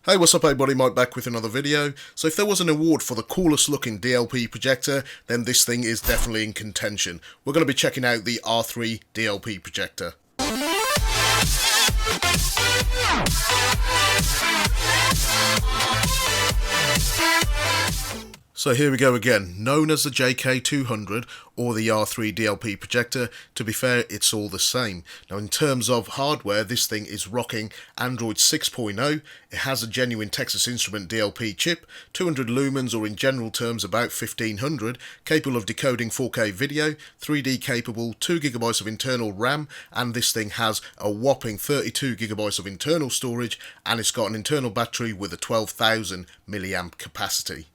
Hey, what's up everybody, Mike back with another video. So if there was an award for the coolest looking DLP projector, then this thing is definitely in contention. We're going to be checking out the R3 DLP projector. So here we go again, known as the JK200 or the R3 DLP projector. To be fair, it's all the same. Now in terms of hardware, this thing is rocking Android 6.0. It has a genuine Texas Instrument DLP chip, 200 lumens, or in general terms about 1500, capable of decoding 4K video, 3D capable, 2GB of internal RAM, and this thing has a whopping 32GB of internal storage, and it's got an internal battery with a 12,000 milliamp capacity.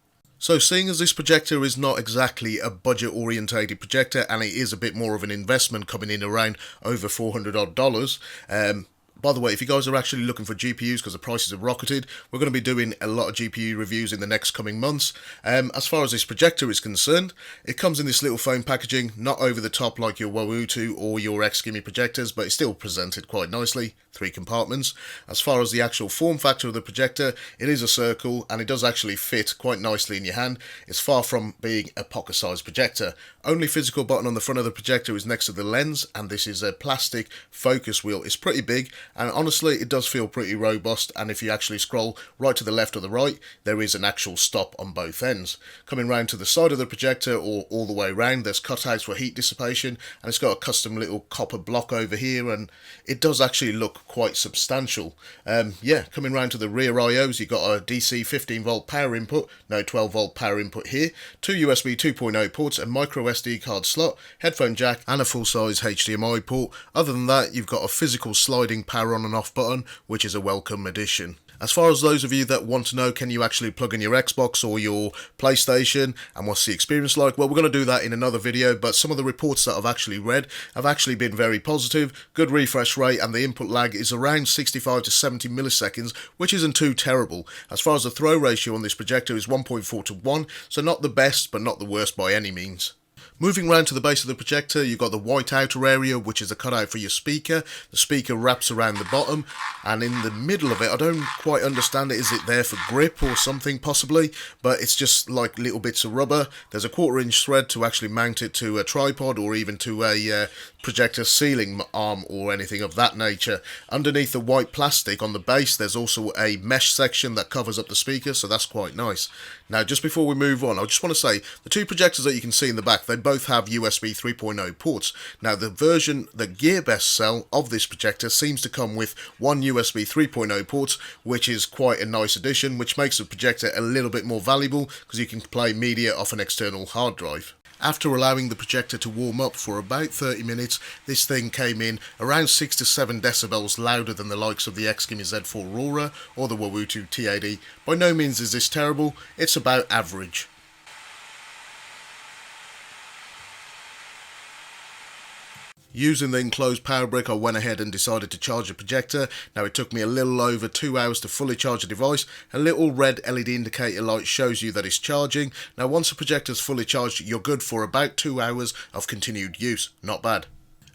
So seeing as this projector is not exactly a budget orientated projector and it is a bit more of an investment coming in around over $400 odd, by the way, if you guys are actually looking for GPUs because the prices have rocketed, we're going to be doing a lot of GPU reviews in the next coming months. As far as this projector is concerned, it comes in this little foam packaging, not over the top like your WXGA or your XGA projectors, but it's still presented quite nicely. 3 compartments. As far as the actual form factor of the projector, it is a circle and it does actually fit quite nicely in your hand. It's far from being a pocket sized projector. Only physical button on the front of the projector is next to the lens, and this is a plastic focus wheel. It's pretty big and honestly it does feel pretty robust, and if you actually scroll right to the left or the right, there is an actual stop on both ends. Coming round to the side of the projector or all the way round, there's cutouts for heat dissipation, and it's got a custom little copper block over here, and it does actually look quite substantial. Coming round to the rear IOs, you've got a DC 15 volt power input, no 12 volt power input here, 2 USB 2.0 ports, a micro SD card slot, headphone jack, and a full-size HDMI port. Other than that, you've got a physical sliding power on and off button, which is a welcome addition. As far as those of you that want to know, can you actually plug in your Xbox or your PlayStation and what's the experience like? Well, we're going to do that in another video, but some of the reports that I've actually read have actually been very positive. Good refresh rate, and the input lag is around 65 to 70 milliseconds, which isn't too terrible. As far as the throw ratio on this projector is 1.4 to 1, so not the best, but not the worst by any means. Moving round to the base of the projector, you've got the white outer area, which is a cutout for your speaker. The speaker wraps around the bottom, and in the middle of it, I don't quite understand it. Is it there for grip or something possibly? But it's just like little bits of rubber. There's a 1/4 inch thread to actually mount it to a tripod or even to a projector ceiling arm or anything of that nature. Underneath the white plastic on the base, there's also a mesh section that covers up the speaker, so that's quite nice. Now, just before we move on, I just want to say the 2 projectors that you can see in the back, they both have USB 3.0 ports. Now, the version that Gearbest sell of this projector seems to come with 1 USB 3.0 ports, which is quite a nice addition, which makes the projector a little bit more valuable because you can play media off an external hard drive. After allowing the projector to warm up for about 30 minutes, this thing came in around 6 to 7 decibels louder than the likes of the XGA Z4 Aurora or the WXGA TAD. By no means is this terrible, it's about average. Using the enclosed power brick, I went ahead and decided to charge the projector. Now, it took me a little over 2 hours to fully charge the device. A little red LED indicator light shows you that it's charging. Now, once the projector is fully charged, you're good for about 2 hours of continued use. Not bad.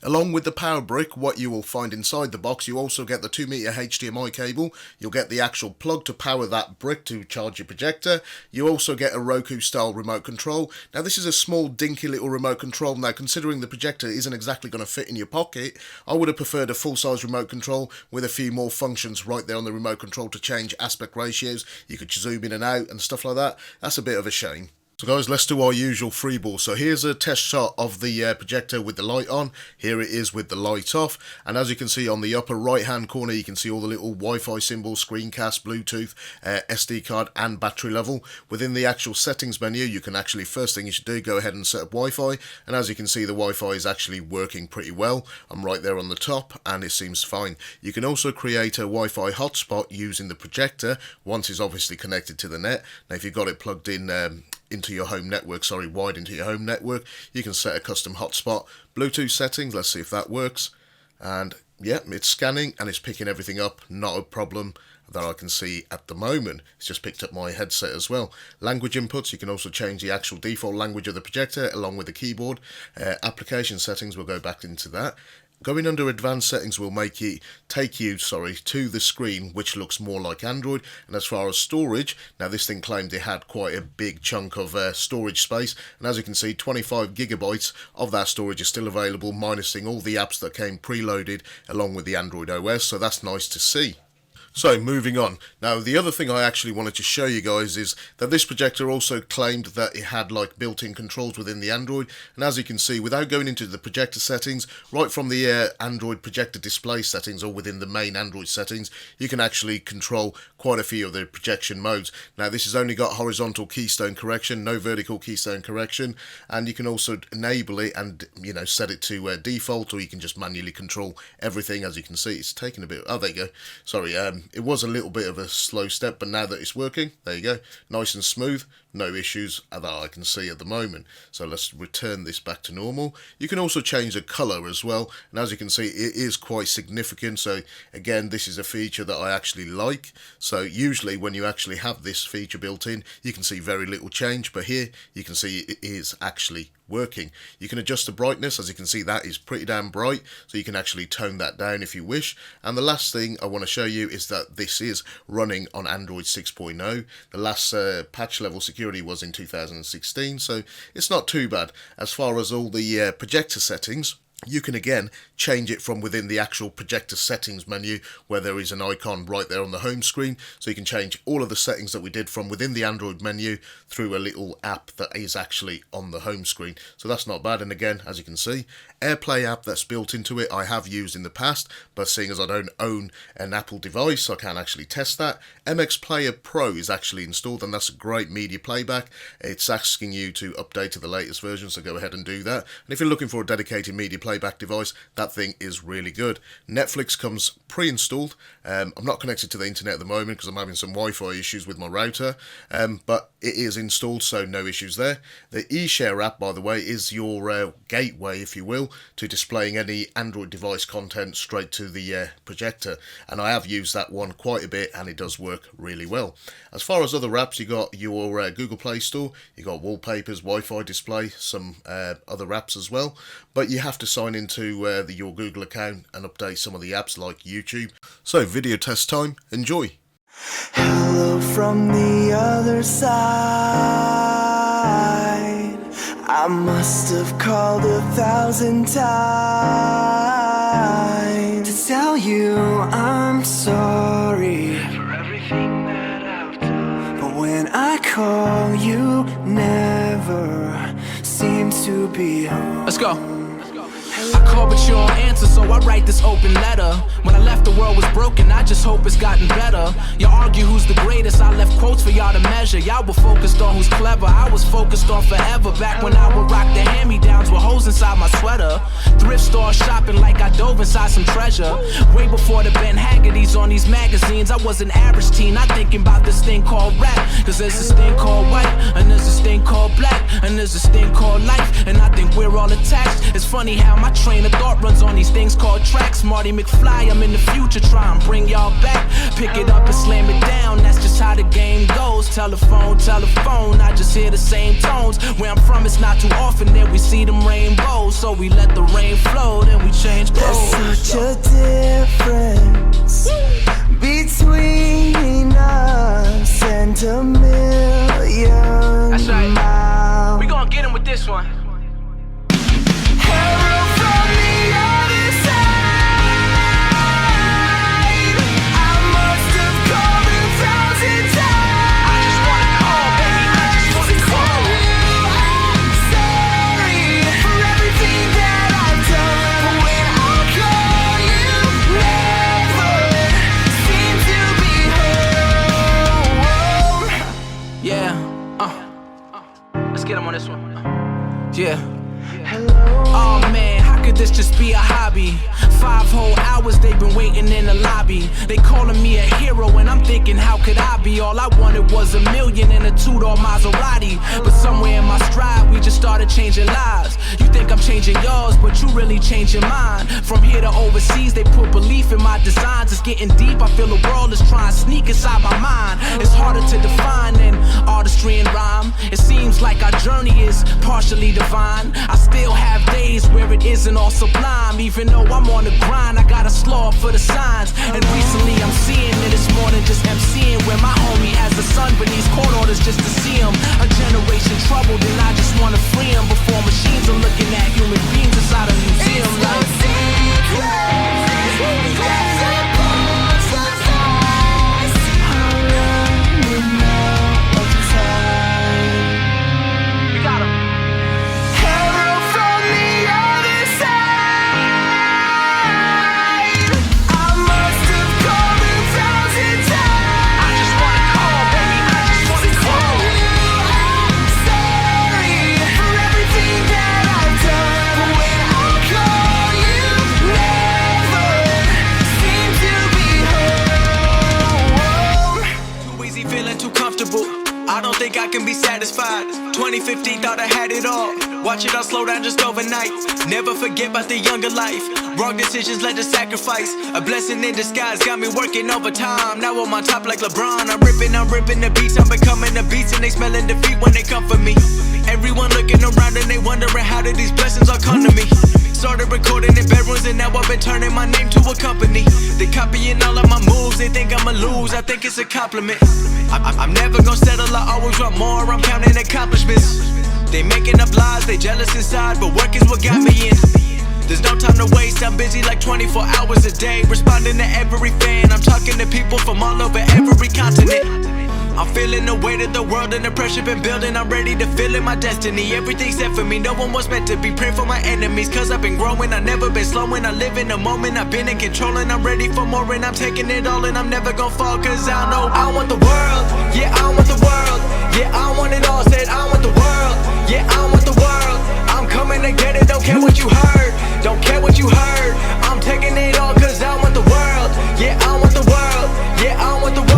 Along with the power brick, what you will find inside the box, you also get the 2 meter HDMI cable. You'll get the actual plug to power that brick to charge your projector. You also get a Roku style remote control. Now, this is a small dinky little remote control. Now, considering the projector isn't exactly going to fit in your pocket, I would have preferred a full size remote control with a few more functions right there on the remote control to change aspect ratios. You could zoom in and out and stuff like that. That's a bit of a shame. So guys, let's do our usual freeball. So here's a test shot of the projector with the light on. Here it is with the light off. And as you can see on the upper right hand corner, you can see all the little Wi-Fi symbols, screencast, Bluetooth, SD card and battery level. Within the actual settings menu, you can actually, first thing you should do, go ahead and set up Wi-Fi. And as you can see, the Wi-Fi is actually working pretty well. I'm right there on the top and it seems fine. You can also create a Wi-Fi hotspot using the projector once it's obviously connected to the net. Now, if you've got it plugged in into your home network, wired into your home network, you can set a custom hotspot. Bluetooth settings, let's see if that works. And yeah, it's scanning and it's picking everything up, not a problem that I can see at the moment. It's just picked up my headset as well. Language inputs, you can also change the actual default language of the projector along with the keyboard. Application settings, we'll go back into that. Going under advanced settings will take you to the screen which looks more like Android. And as far as storage, now this thing claimed it had quite a big chunk of storage space, and as you can see 25 gigabytes of that storage is still available, minusing all the apps that came preloaded along with the Android OS, so that's nice to see. So moving on. Now the other thing I actually wanted to show you guys is that this projector also claimed that it had like built-in controls within the Android, and as you can see, without going into the projector settings, right from the Android projector display settings or within the main Android settings, you can actually control quite a few of the projection modes. Now this has only got horizontal keystone correction, no vertical keystone correction, and you can also enable it and set it to default, or you can just manually control everything. As you can see, it's taking a bit, oh there you go, sorry, it was a little bit of a slow step, but now that it's working, there you go, nice and smooth, no issues that I can see at the moment. So let's return this back to normal. You can also change the color as well, and as you can see, it is quite significant. So again, this is a feature that I actually like. So usually when you actually have this feature built in, you can see very little change, but here you can see it is actually working. You can adjust the brightness. As you can see, that is pretty damn bright, so you can actually tone that down if you wish. And the last thing I want to show you is that this is running on Android 6.0. The last patch level security was in 2016, so it's not too bad. As far as all the projector settings, you can again change it from within the actual projector settings menu, where there is an icon right there on the home screen. So you can change all of the settings that we did from within the Android menu through a little app that is actually on the home screen. So that's not bad. And again, as you can see, AirPlay app that's built into it I have used in the past, but seeing as I don't own an Apple device, I can't actually test that. MX Player Pro is actually installed, and that's a great media playback. It's asking you to update to the latest version, so go ahead and do that. And if you're looking for a dedicated media playback device, that thing is really good. Netflix comes pre-installed. I'm not connected to the internet at the moment because I'm having some Wi-Fi issues with my router, but it is installed, so no issues there. The eShare app, by the way, is your gateway, if you will, to displaying any Android device content straight to the projector, and I have used that one quite a bit, and it does work really well. As far as other apps, you got your Google Play Store, you got wallpapers, Wi-Fi display, some other apps as well, but you have to sign into your Google account and update some of the apps like YouTube. So video test time, enjoy. Hello from the other side. I must have called 1,000 times to tell you I'm sorry for everything that I've done, but when I call, you never seem to be home. Let's go. I call but you don't answer, so I write this open letter. When I left, the world was broken, I just hope it's gotten better. You argue who's the greatest, I left quotes for y'all to measure. Y'all were focused on who's clever, I was focused on forever. Back when I would rock the hand-me-downs with holes inside my sweater. Thrift store shopping like I dove inside some treasure. Way before the Ben Haggerty's on these magazines, I was an average teen, not thinking about this thing called rap. Cause there's this thing called white, and there's this thing called black, and there's this thing called life, and I think we're all attached. It's funny how my train of thought runs on these things called tracks. Marty McFly, I'm in the future, try and bring y'all back. Pick it up and slam it down, that's just how the game goes. Telephone, telephone, I just hear the same tones. Where I'm from, it's not too often that we see them rainbows, so we let the rain flow, then we change clothes. There's such a difference between us and a million That's right. miles. We gonna get him with this one. Get him on this one. Yeah. Oh man, how could this just be a hobby? 5 whole hours they've been waiting in the lobby. They calling me a hero and I'm thinking how could I be? All I wanted was $1 million and a 2-door Maserati. But somewhere in my stride we just started changing lives. You think I'm changing yours, but you really changing mine. From here to overseas they put belief in my designs. It's getting deep, I feel the world is trying to sneak inside my mind. It's harder to define than artistry and rhyme. It seems like our journey is partially divine. I still have days where it isn't all sublime. Even though I'm on the grind, I gotta slow up for the signs. And recently I'm seeing it this morning, just MCing where my homie has the sun beneath court orders just to see him. A generation troubled and I just wanna free him before machines are looking at human beings inside a museum. Like I don't think I can be satisfied. 2050 thought I had it all. Watch it all slow down just overnight. Never forget about the younger life. Wrong decisions led to sacrifice. A blessing in disguise got me working overtime. Now I'm on top like LeBron. I'm ripping the beats. I'm becoming the beats and they smelling defeat when they come for me. Everyone looking around and they wondering how did these blessings all come to me. Started recording in bedrooms and now I've been turning my name to a company. They copying all of my moves, they think I'ma lose, I think it's a compliment. I'm never gonna settle, I always want more, I'm counting accomplishments. They making up lies, they jealous inside, but work is what got me in. There's no time to waste, I'm busy like 24 hours a day, responding to every fan. I'm talking to people from all over every continent. I'm feeling the weight of the world and the pressure been building. I'm ready to feel in my destiny. Everything's set for me, no one was meant to be. Pray for my enemies, cause I've been growing. I've never been slowing, I live in the moment. I've been in control and I'm ready for more. And I'm taking it all and I'm never gonna fall. Cause I know I want the world, yeah I want the world. Yeah I want it all, said I want the world. Yeah I want the world, I'm coming to get it. Don't care what you heard, don't care what you heard. I'm taking it all cause I want the world. Yeah I want the world, yeah I want the world.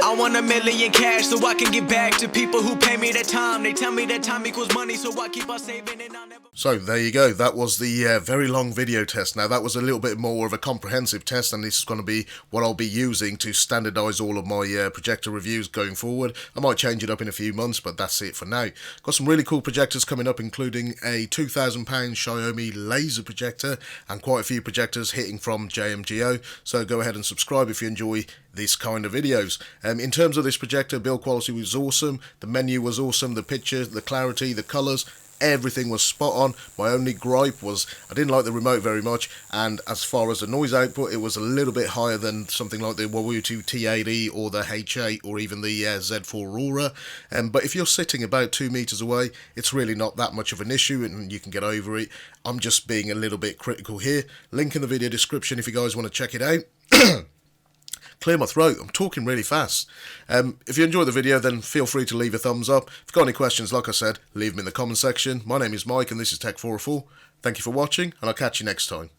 I want $1 million cash so I can give back to people who pay me their time. They tell me that time equals money, so I keep on saving and I'll never... So there you go, that was the very long video test. Now that was a little bit more of a comprehensive test, and this is going to be what I'll be using to standardise all of my projector reviews going forward. I might change it up in a few months, but that's it for now. Got some really cool projectors coming up, including a £2,000 Xiaomi laser projector and quite a few projectors hitting from JMGO, so go ahead and subscribe if you enjoy this kind of videos. In terms of this projector, build quality was awesome, the menu was awesome, the picture, the clarity, the colours, everything was spot on. My only gripe was I didn't like the remote very much, and as far as the noise output, it was a little bit higher than something like the Wawutu T80 or the H8 or even the Z4 Aurora. But if you're sitting about 2 meters away, it's really not that much of an issue and you can get over it. I'm just being a little bit critical here. Link in the video description if you guys want to check it out. Clear my throat, I'm talking really fast. If you enjoyed the video, then feel free to leave a thumbs up. If you've got any questions, like I said, leave them in the comment section. My name is Mike and this is Tech404. Thank you for watching, and I'll catch you next time.